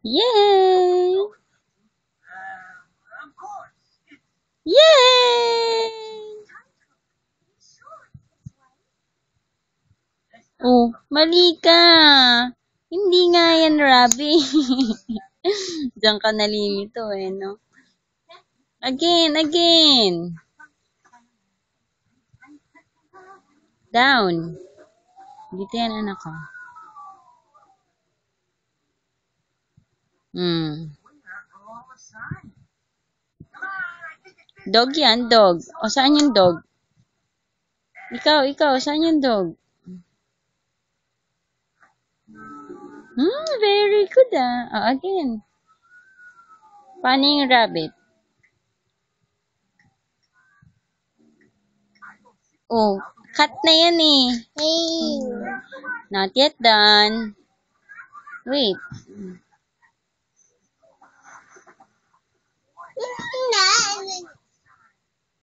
Yay! Yay! Oh, mali ka. Hindi nga yan, Robby. Diyan ka nalilito eh, no? Again. Down. Dito yan, anak ko. Dog yan, dog. O, saan yung dog? Ikaw, saan yung dog? Very good ah. Oh, again. Paano yung rabbit? Oh, cut na yan eh. Hey. Not yet done. Wait.